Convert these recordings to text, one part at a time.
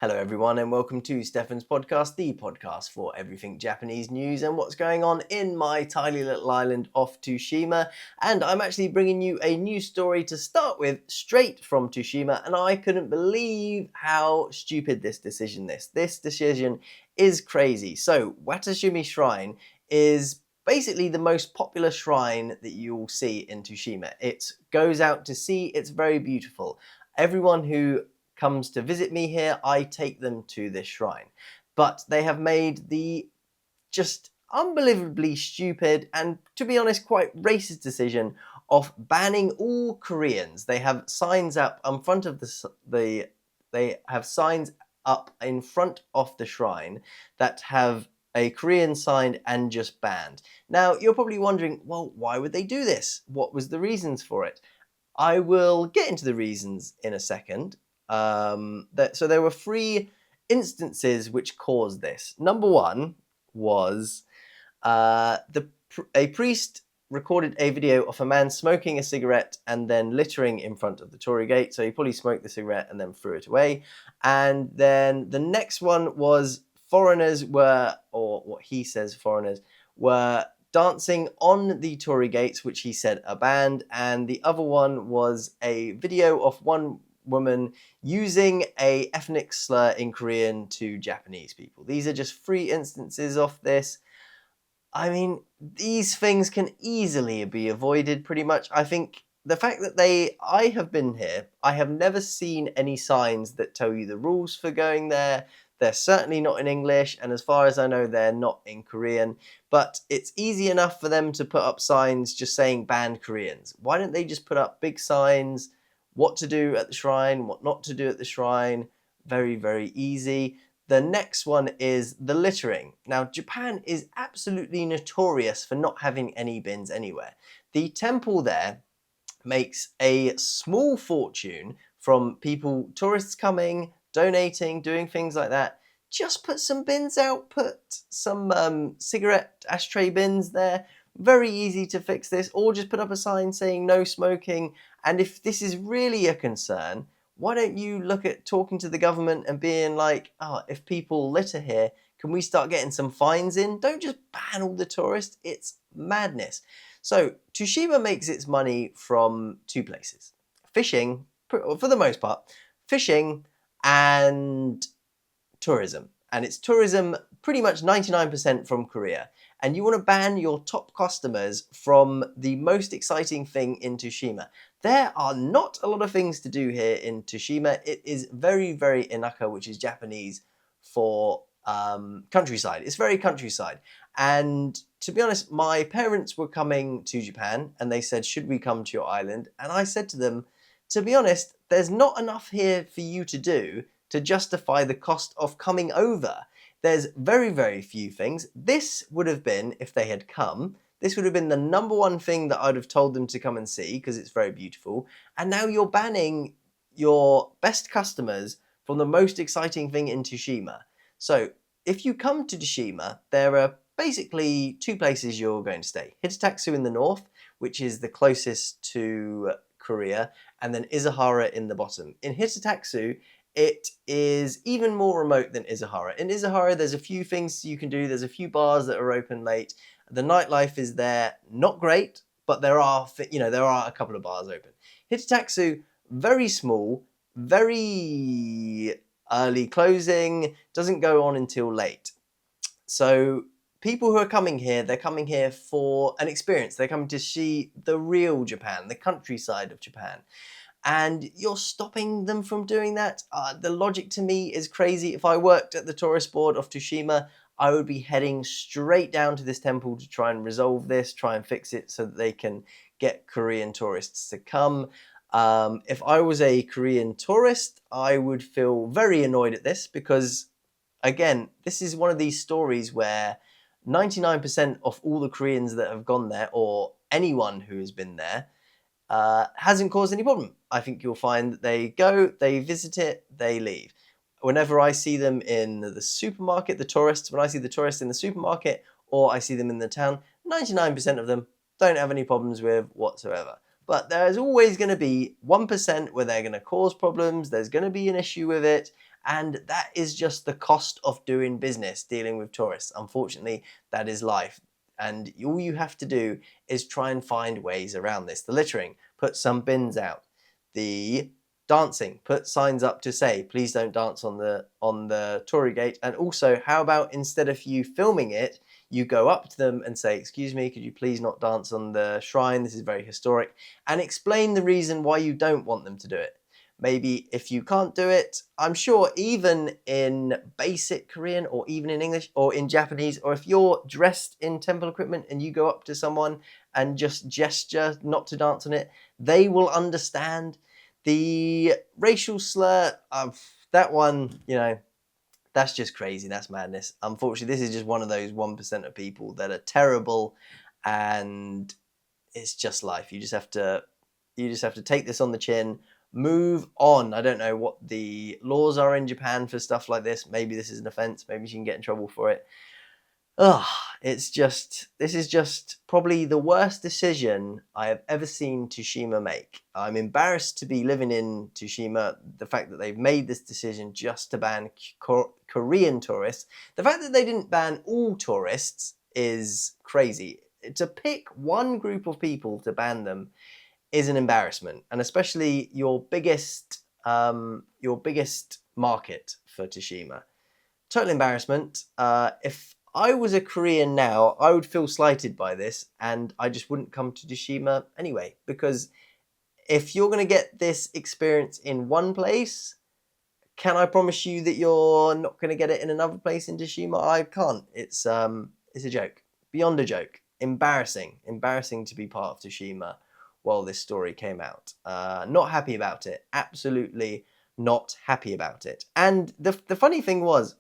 Hello everyone and welcome to Stefan's podcast, the podcast for everything Japanese news and what's going on in my tiny little island off Tsushima. And I'm actually bringing you a new story to start with, straight from Tsushima, and I couldn't believe how stupid this decision is. This decision is crazy. So, Watashumi Shrine is basically the most popular shrine that you'll see in Tsushima. It goes out to sea, it's very beautiful. Everyone who comes to visit me here, I take them to this shrine. But they have made the just unbelievably stupid and, to be honest, quite racist decision of banning all Koreans. They have signs up in front of they have signs up in front of the shrine that have a Korean sign and just banned. Now, you're probably wondering, well, why would they do this? What was the reasons for it? I will get into the reasons in a second. So there were three instances which caused this. Number one was a priest recorded a video of a man smoking a cigarette and then littering in front of the torii gate. So he probably smoked the cigarette and then threw it away. And then the next one was foreigners were, or what he says foreigners, were dancing on the torii gates, which he said are banned. And the other one was a video of one woman using a ethnic slur in Korean to Japanese people. These are just three instances of this. I mean, these things can easily be avoided pretty much. I think the fact that I have been here, I have never seen any signs that tell you the rules for going there. They're certainly not in English, and as far as I know, they're not in Korean. But it's easy enough for them to put up signs just saying banned Koreans. Why don't they just put up big signs, what to do at the shrine, what not to do at the shrine? Very, very easy. The next one is the littering. Now, Japan is absolutely notorious for not having any bins anywhere. The temple there makes a small fortune from people, tourists coming, donating, doing things like that. Just put some bins out, put some cigarette ashtray bins there. Very easy to fix this, or just put up a sign saying no smoking. And if this is really a concern, why don't you look at talking to the government and being like, oh, if people litter here, can we start getting some fines in? Don't just ban all the tourists. It's madness. So Tsushima makes its money from two places. Fishing, for the most part, fishing and tourism. And it's tourism pretty much 99% from Korea. And you want to ban your top customers from the most exciting thing in Tsushima. There are not a lot of things to do here in Tsushima. It is very, very inaka, which is Japanese for countryside. It's very countryside. And to be honest, my parents were coming to Japan and they said, should we come to your island? And I said to them, to be honest, there's not enough here for you to do to justify the cost of coming over. There's very, very few things. This would have been, if they had come, this would have been the number one thing that I'd have told them to come and see because it's very beautiful. And now you're banning your best customers from the most exciting thing in Tsushima. So if you come to Tsushima, there are basically two places you're going to stay. Hitataksu in the north, which is the closest to Korea, and then Izahara in the bottom. In Hitataksu, it is even more remote than Izahara. In Izahara, there's a few things you can do. There's a few bars that are open late. The nightlife is there, not great, but there are a couple of bars open. Hitataksu, very small, very early closing, doesn't go on until late. So people who are coming here, they're coming here for an experience. They're coming to see the real Japan, the countryside of Japan. And you're stopping them from doing that. The logic to me is crazy. If I worked at the tourist board of Tsushima, I would be heading straight down to this temple to try and resolve this, try and fix it so that they can get Korean tourists to come. If I was a Korean tourist, I would feel very annoyed at this because, again, this is one of these stories where 99% of all the Koreans that have gone there, or anyone who has been there, hasn't caused any problem. I think you'll find that they go, they visit it, they leave. Whenever I see them in the supermarket, when I see the tourists in the supermarket or I see them in the town, 99% of them don't have any problems with whatsoever. But there's always going to be 1% where they're going to cause problems. There's going to be an issue with it. And that is just the cost of doing business, dealing with tourists. Unfortunately, that is life. And all you have to do is try and find ways around this. The littering, put some bins out. The dancing, put signs up to say, please don't dance on the torii gate. And also, how about instead of you filming it, you go up to them and say, excuse me, could you please not dance on the shrine? This is very historic. And explain the reason why you don't want them to do it. Maybe if you can't do it, I'm sure even in basic Korean or even in English or in Japanese, or if you're dressed in temple equipment and you go up to someone and just gesture not to dance on it, they will understand. The racial slur, that one, that's just crazy. That's madness. Unfortunately, this is just one of those 1% of people that are terrible, and it's just life. You just have to take this on the chin, move on. I don't know what the laws are in Japan for stuff like this. Maybe this is an offense. Maybe you can get in trouble for it. This is just probably the worst decision I have ever seen Tsushima make. I'm embarrassed to be living in Tsushima. The fact that they've made this decision just to ban Korean tourists. The fact that they didn't ban all tourists is crazy. To pick one group of people to ban them is an embarrassment, and especially your biggest market for Tsushima. Total embarrassment. If I was a Korean now, I would feel slighted by this, and I just wouldn't come to Tsushima anyway, because if you're going to get this experience in one place, can I promise you that you're not going to get it in another place in Tsushima? I can't. It's a joke. Beyond a joke. Embarrassing to be part of Tsushima while this story came out. Not happy about it. Absolutely not happy about it. And the funny thing was,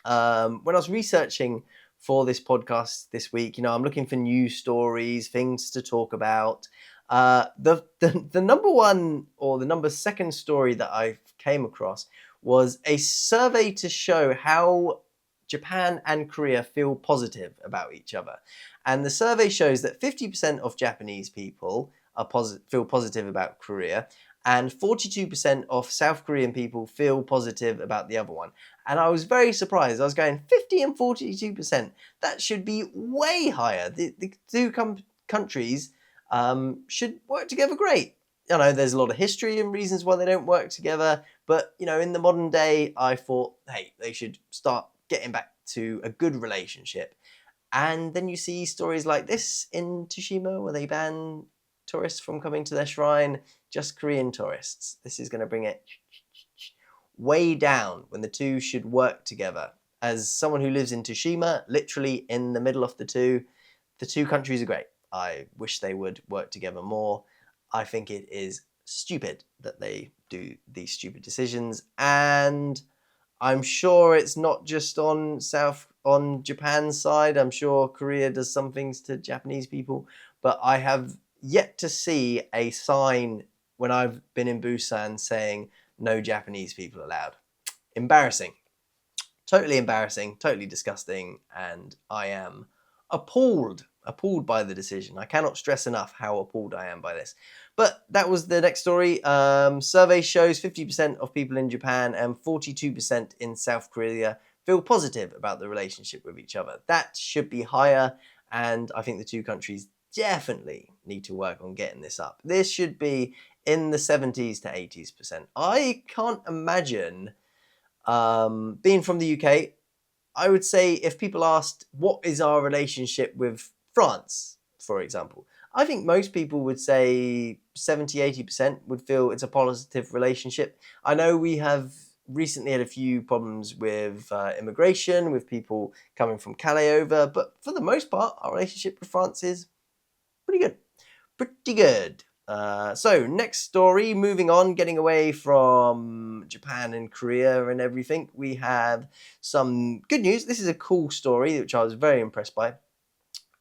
when I was researching for this podcast this week, I'm looking for news stories, things to talk about. The number one or the number second story that I came across was a survey to show how Japan and Korea feel positive about each other. And the survey shows that 50% of Japanese people feel positive about Korea, and 42% of South Korean people feel positive about the other one. And I was very surprised. I was going 50 and 42%. That should be way higher. The two countries should work together great. There's a lot of history and reasons why they don't work together. But, in the modern day, I thought, hey, they should start getting back to a good relationship. And then you see stories like this in Tsushima where they ban tourists from coming to their shrine, just Korean tourists. This is going to bring it way down when the two should work together. As someone who lives in Tsushima, literally in the middle of the two countries are great. I wish they would work together more. I think it is stupid that they do these stupid decisions, and I'm sure it's not just on Japan's side. I'm sure Korea does some things to Japanese people, but I have yet to see a sign when I've been in Busan saying no Japanese people allowed. Embarrassing. Totally embarrassing, totally disgusting, and I am appalled by the decision. I cannot stress enough how appalled I am by this. But that was the next story. Survey shows 50% of people in Japan and 42% in South Korea feel positive about the relationship with each other. That should be higher, and I think the two countries definitely need to work on getting this up. This should be in the 70s to 80s%. I can't imagine, being from the UK, I would say if people asked, what is our relationship with France, for example, I think most people would say 70, 80% would feel it's a positive relationship. I know we have recently had a few problems with immigration, with people coming from Calais over, but for the most part, our relationship with France is pretty good. Pretty good. So next story, moving on, getting away from Japan and Korea and everything, we have some good news. This is a cool story, which I was very impressed by.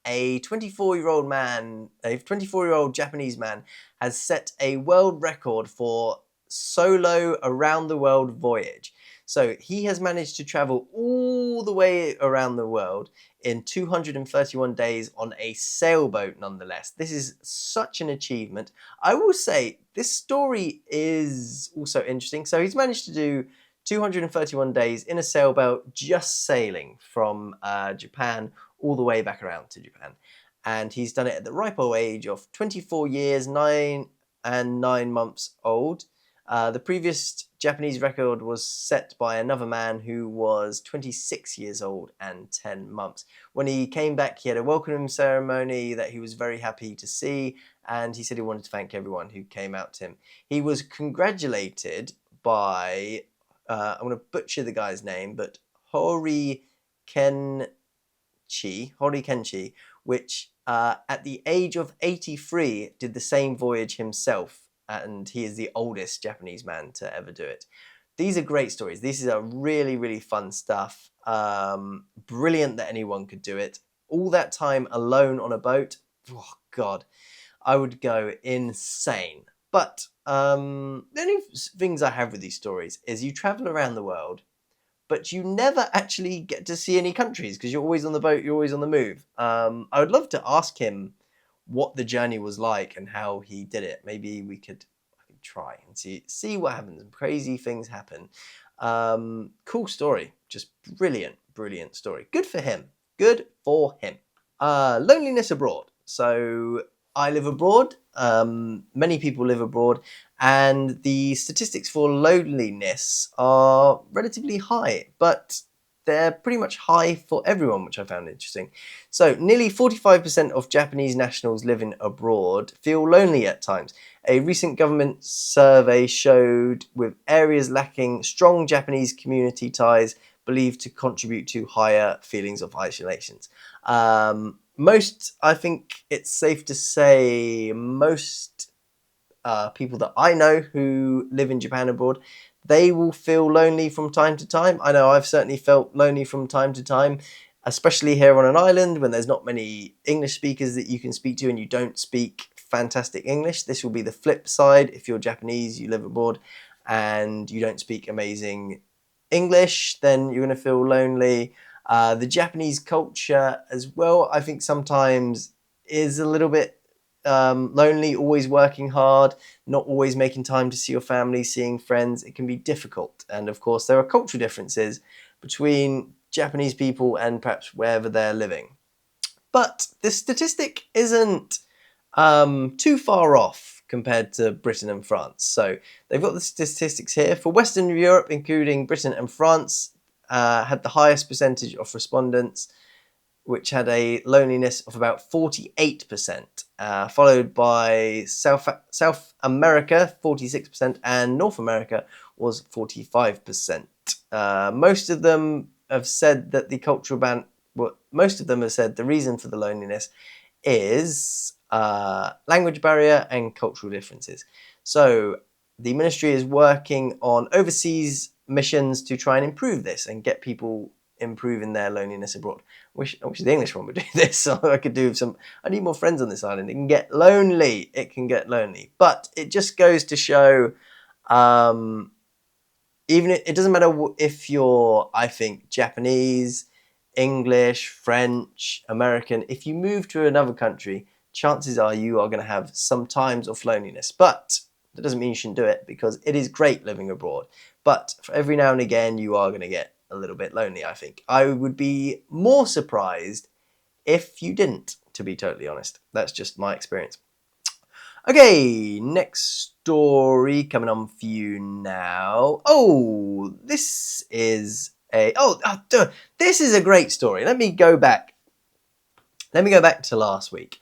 A 24-year-old Japanese man has set a world record for solo around the world voyage. So he has managed to travel all all the way around the world in 231 days on a sailboat, nonetheless. This is such an achievement. I will say this story is also interesting. So he's managed to do 231 days in a sailboat, just sailing from Japan all the way back around to Japan. And he's done it at the ripe old age of 24 years, 9 and 9 months old. The previous Japanese record was set by another man who was 26 years old and 10 months. When he came back, he had a welcoming ceremony that he was very happy to see, and he said he wanted to thank everyone who came out to him. He was congratulated by, I'm going to butcher the guy's name, but Hori Kenchi, which at the age of 83 did the same voyage himself. And he is the oldest Japanese man to ever do it. These are great stories. These are really, really fun stuff. Brilliant that anyone could do it. All that time alone on a boat. Oh, God. I would go insane. But the only things I have with these stories is you travel around the world, but you never actually get to see any countries because you're always on the boat, you're always on the move. I would love to ask him what the journey was like and how he did it. Maybe I could try and see what happens. Crazy things happen. Cool story. Just brilliant story. Good for him. Loneliness abroad. So I live abroad. Many people live abroad, and the statistics for loneliness are relatively high, but they're pretty much high for everyone, which I found interesting. So nearly 45% of Japanese nationals living abroad feel lonely at times. A recent government survey showed with areas lacking strong Japanese community ties believed to contribute to higher feelings of isolation. I think it's safe to say most people that I know who live in Japan abroad, they will feel lonely from time to time. I know I've certainly felt lonely from time to time, especially here on an island when there's not many English speakers that you can speak to and you don't speak fantastic English. This will be the flip side. If you're Japanese, you live abroad, and you don't speak amazing English, then you're going to feel lonely. The Japanese culture as well, I think sometimes is a little bit lonely, always working hard, not always making time to see your family, seeing friends. It can be difficult. And of course, there are cultural differences between Japanese people and perhaps wherever they're living. But the statistic isn't too far off compared to Britain and France. So they've got the statistics here. For Western Europe, including Britain and France, had the highest percentage of respondents, which had a loneliness of about 48%, followed by South America, 46%, and North America was 45%. Most of them have said that the cultural ban. Well, most of them have said the reason for the loneliness is language barrier and cultural differences. So the ministry is working on overseas missions to try and improve this and get people improving their loneliness abroad. I wish the English one would do this, so I could do some. I need more friends on this island. It can get lonely. But it just goes to show, even it doesn't matter if you're, I think, Japanese, English, French, American. If you move to another country, chances are you are going to have some times of loneliness. But that doesn't mean you shouldn't do it, because it is great living abroad. But for every now and again, you are going to get a little bit lonely, I think. I would be more surprised if you didn't, to be totally honest. That's just my experience. Okay, next story coming on for you now. This is a great story. Let me go back to last week.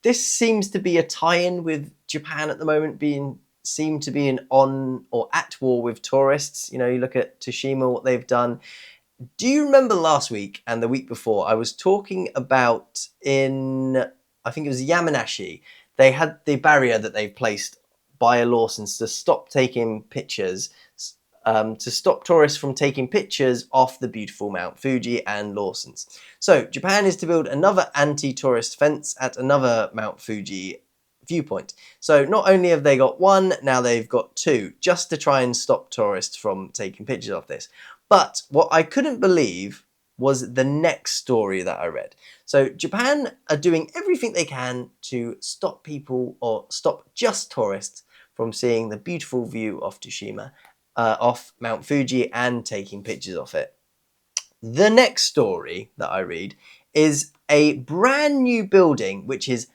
This seems to be a tie-in with Japan at the moment, seem to be on or at war with tourists. You know, you look at Tsushima, what they've done. Do you remember last week and the week before, I was talking about I think it was Yamanashi, they had the barrier that they've placed by Lawson's to stop taking pictures, to stop tourists from taking pictures off the beautiful Mt Fuji and Lawson's. So Japan is to build another anti-tourist fence at another Mt Fuji viewpoint. So not only have they got one, now they've got two, just to try and stop tourists from taking pictures of this. But what I couldn't believe was the next story that I read. So Japan are doing everything they can to stop people, or stop just tourists, from seeing the beautiful view of Tsushima, off Mount Fuji, and taking pictures of it. The next story that I read is a brand new building which is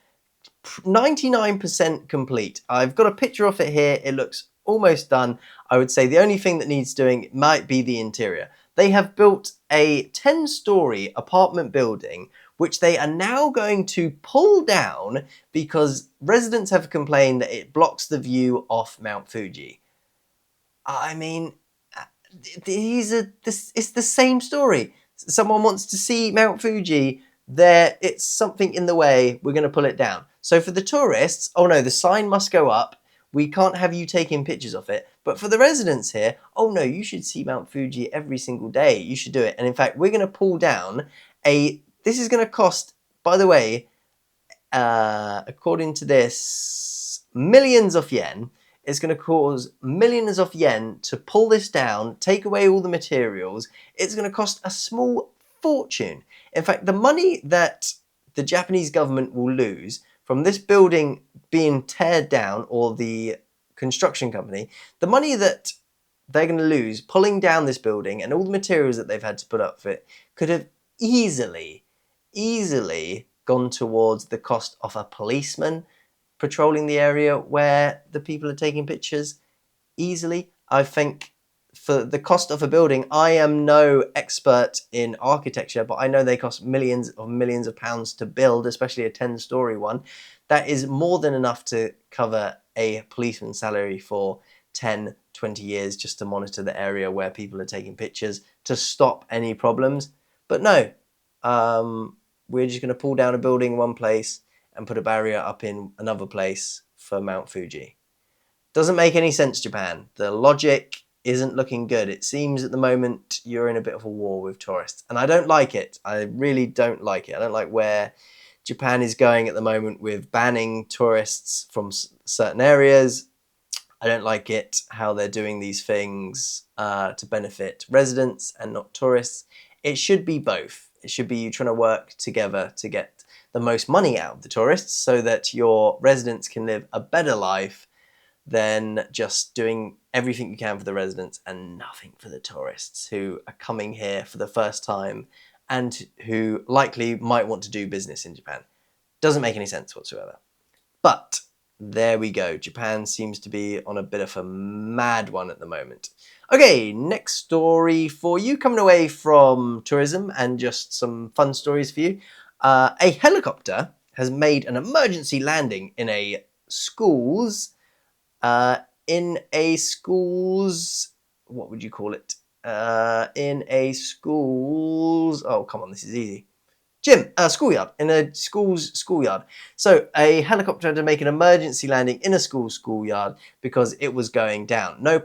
99% complete. I've got a picture of it here. It looks almost done. I would say the only thing that needs doing might be the interior. They have built a 10-story apartment building which they are now going to pull down because residents have complained that it blocks the view off Mount Fuji. I mean, it's the same story. Someone wants to see Mount Fuji, it's something in the way, we're going to pull it down. So for the tourists, oh no, the sign must go up, we can't have you taking pictures of it. But for the residents here, oh no, you should see Mount Fuji every single day, you should do it. And in fact, we're going to pull down this is going to cost, by the way, according to this, millions of yen. It's going to cause millions of yen to pull this down, take away all the materials. It's going to cost a small fortune. In fact, the money that the Japanese government will lose from this building being teared down, or the construction company, the money that they're going to lose pulling down this building and all the materials that they've had to put up for it, could have easily gone towards the cost of a policeman patrolling the area where the people are taking pictures. Easily. I think for the cost of a building, I am no expert in architecture, but I know they cost millions of pounds to build, especially a 10-story one. That is more than enough to cover a policeman's salary for 10, 20 years just to monitor the area where people are taking pictures, to stop any problems. But no, we're just going to pull down a building in one place and put a barrier up in another place for Mount Fuji. Doesn't make any sense, Japan. The logic isn't looking good. It seems at the moment you're in a bit of a war with tourists, and I don't like it. I really don't like it. I don't like where Japan is going at the moment with banning tourists from certain areas. I don't like it how they're doing these things to benefit residents and not tourists. It should be both. It should be you trying to work together to get the most money out of the tourists so that your residents can live a better life than just doing everything you can for the residents and nothing for the tourists who are coming here for the first time and who likely might want to do business in Japan. Doesn't make any sense whatsoever. But there we go. Japan seems to be on a bit of a mad one at the moment. Okay, next story for you, coming away from tourism and just some fun stories for you. A helicopter has made an emergency landing in a school's, what would you call it? In a school's, oh, come on, this is easy. Schoolyard, in a school's schoolyard. So a helicopter had to make an emergency landing in a school's schoolyard because it was going down. No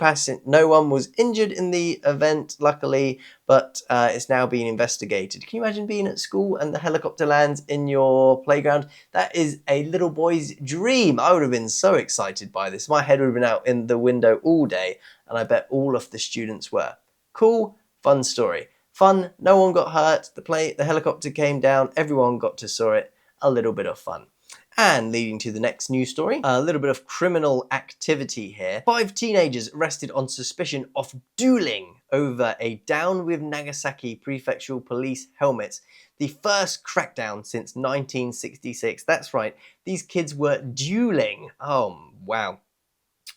one was injured in the event, luckily, but it's now being investigated. Can you imagine being at school and the helicopter lands in your playground? That is a little boy's dream. I would have been so excited by this. My head would have been out in the window all day, and I bet all of the students were. Cool, fun story. Fun, no one got hurt, the helicopter came down, everyone got to saw it, a little bit of fun. And leading to the next news story, a little bit of criminal activity here. 5 teenagers arrested on suspicion of dueling over a Down with Nagasaki prefectural police helmets. The first crackdown since 1966. That's right, these kids were dueling. Oh, wow.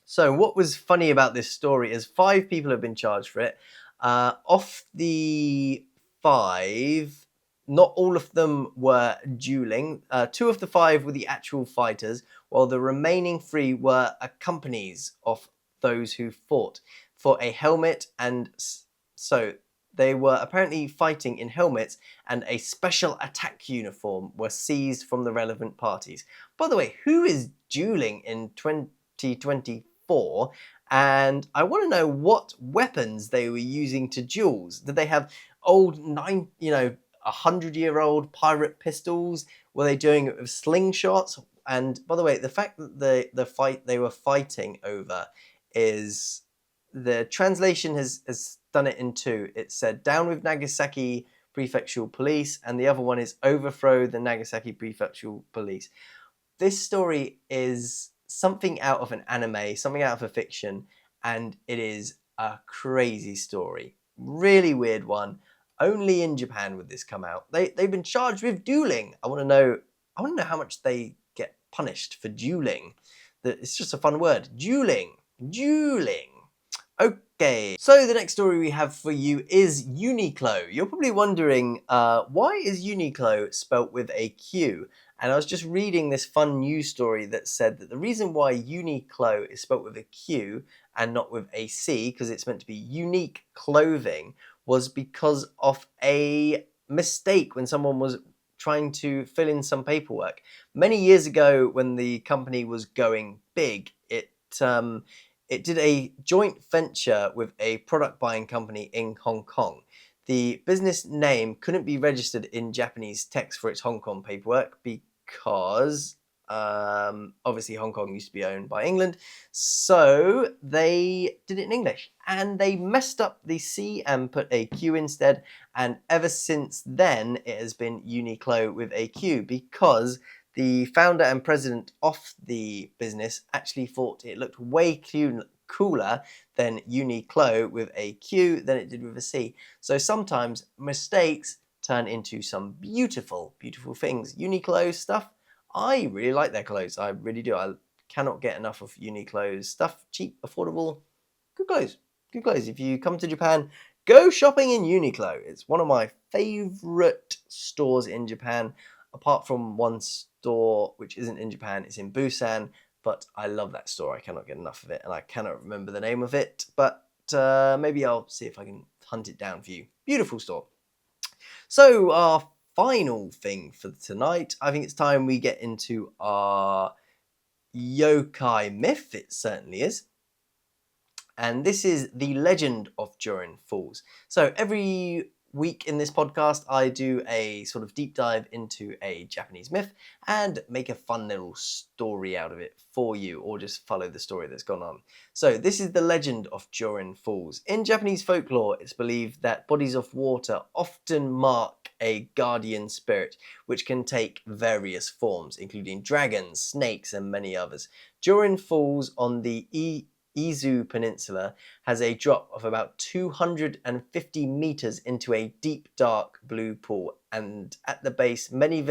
So what was funny about this story is 5 people have been charged for it. Of the 5, not all of them were dueling. 2 of the 5 were the actual fighters, while the remaining 3 were companies of those who fought for a helmet. And so they were apparently fighting in helmets, and a special attack uniform were seized from the relevant parties. By the way, who is dueling in 2024? And I want to know what weapons they were using to duels. Did they have old 100-year-old pirate pistols? Were they doing it with slingshots? And by the way, the fact that the fight they were fighting over is the translation has done it in two. It said down with Nagasaki prefectural police, and the other one is overthrow the Nagasaki prefectural police. This story is something out of an anime, something out of a fiction, and it is a crazy story. Really weird one. Only in Japan would this come out. They've been charged with dueling. I want to know how much they get punished for dueling. It's just a fun word. Dueling. Dueling. Okay, so the next story we have for you is Uniqlo. You're probably wondering, why is Uniqlo spelt with a Q? And I was just reading this fun news story that said that the reason why Uniqlo is spelt with a Q and not with a C, because it's meant to be unique clothing, was because of a mistake when someone was trying to fill in some paperwork. Many years ago, when the company was going big, it did a joint venture with a product buying company in Hong Kong. The business name couldn't be registered in Japanese text for its Hong Kong paperwork because obviously Hong Kong used to be owned by England, so they did it in English. And they messed up the C and put a Q instead, and ever since then it has been Uniqlo with a Q, because the founder and president of the business actually thought it looked way cooler than Uniqlo with a Q than it did with a C. So sometimes mistakes turn into some beautiful, beautiful things. Uniqlo stuff, I really like their clothes. I really do. I cannot get enough of Uniqlo's stuff. Cheap, affordable, good clothes. Good clothes. If you come to Japan, go shopping in Uniqlo. It's one of my favourite stores in Japan, apart from one store which isn't in Japan. It's in Busan, but I love that store. I cannot get enough of it, and I cannot remember the name of it, but maybe I'll see if I can hunt it down for you. Beautiful store. So our final thing for tonight, I think it's time we get into our Yokai Myth. It certainly is. And this is the Legend of Joren Falls. So every week in this podcast, I do a sort of deep dive into a Japanese myth and make a fun little story out of it for you, or just follow the story that's gone on. So this is the Legend of Joren Falls. In Japanese folklore, it's believed that bodies of water often mark a guardian spirit, which can take various forms, including dragons, snakes, and many others. Joren Falls on the Izu Peninsula has a drop of about 250 meters into a deep dark blue pool, and at the base many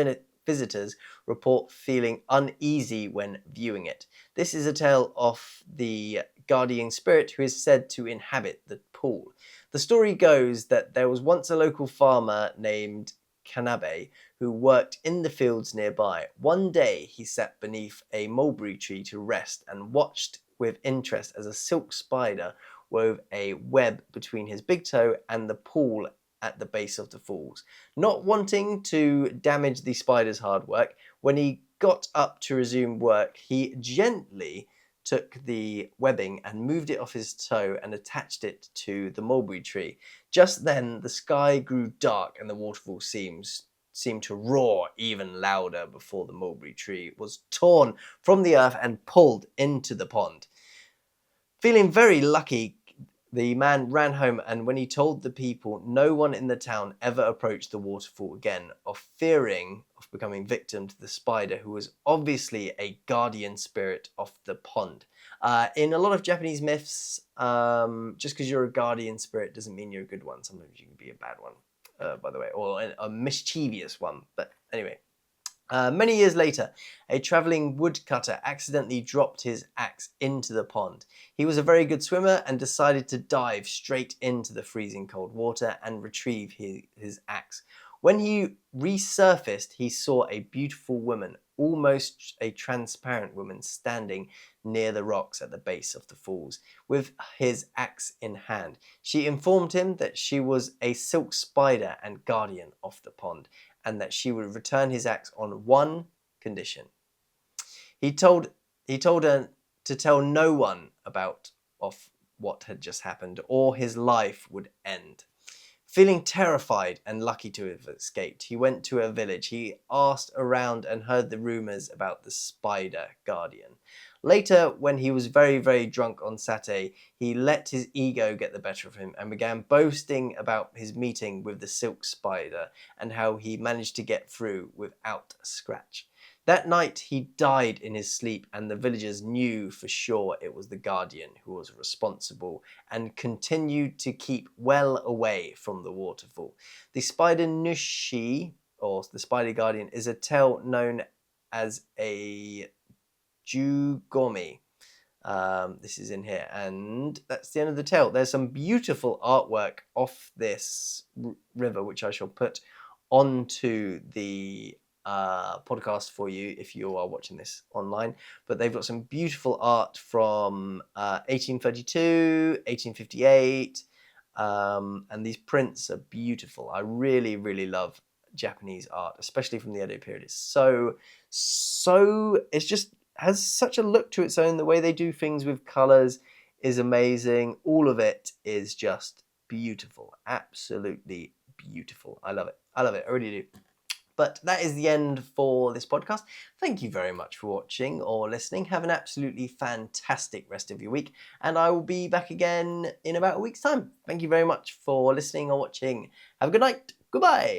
visitors report feeling uneasy when viewing it. This is a tale of the guardian spirit who is said to inhabit the pool. The story goes that there was once a local farmer named Kanabe who worked in the fields nearby. One day he sat beneath a mulberry tree to rest and watched with interest as a silk spider wove a web between his big toe and the pool at the base of the falls. Not wanting to damage the spider's hard work, when he got up to resume work, he gently took the webbing and moved it off his toe and attached it to the mulberry tree. Just then the sky grew dark and the waterfall seemed to roar even louder before the mulberry tree was torn from the earth and pulled into the pond. Feeling very lucky, the man ran home, and when he told the people, no one in the town ever approached the waterfall again, fearing of becoming victim to the spider, who was obviously a guardian spirit of the pond. In a lot of Japanese myths, just because you're a guardian spirit doesn't mean you're a good one. Sometimes you can be a bad one. By the way, or a mischievous one. But anyway, many years later, a travelling woodcutter accidentally dropped his axe into the pond. He was a very good swimmer and decided to dive straight into the freezing cold water and retrieve his axe. When he resurfaced, he saw a beautiful woman, almost a transparent woman, standing near the rocks at the base of the falls, with his axe in hand. She informed him that she was a silk spider and guardian of the pond, and that she would return his axe on one condition. He told her to tell no one about what had just happened, or his life would end. Feeling terrified and lucky to have escaped, he went to a village. He asked around and heard the rumours about the spider guardian. Later, when he was very, very drunk on satay, he let his ego get the better of him and began boasting about his meeting with the silk spider and how he managed to get through without a scratch. That night he died in his sleep, and the villagers knew for sure it was the guardian who was responsible and continued to keep well away from the waterfall. The spider Nushi, or the spider guardian, is a tale known as a Jugomi. This is in here, and that's the end of the tale. There's some beautiful artwork off this river, which I shall put onto the podcast for you if you are watching this online. But they've got some beautiful art from 1832, 1858, and these prints are beautiful. I really, really love Japanese art, especially from the Edo period. It's so it's just has such a look to its own. The way they do things with colors is amazing. All of it is just beautiful, absolutely beautiful. I love it. I really do. But that is the end for this podcast. Thank you very much for watching or listening. Have an absolutely fantastic rest of your week, and I will be back again in about a week's time. Thank you very much for listening or watching. Have a good night. Goodbye.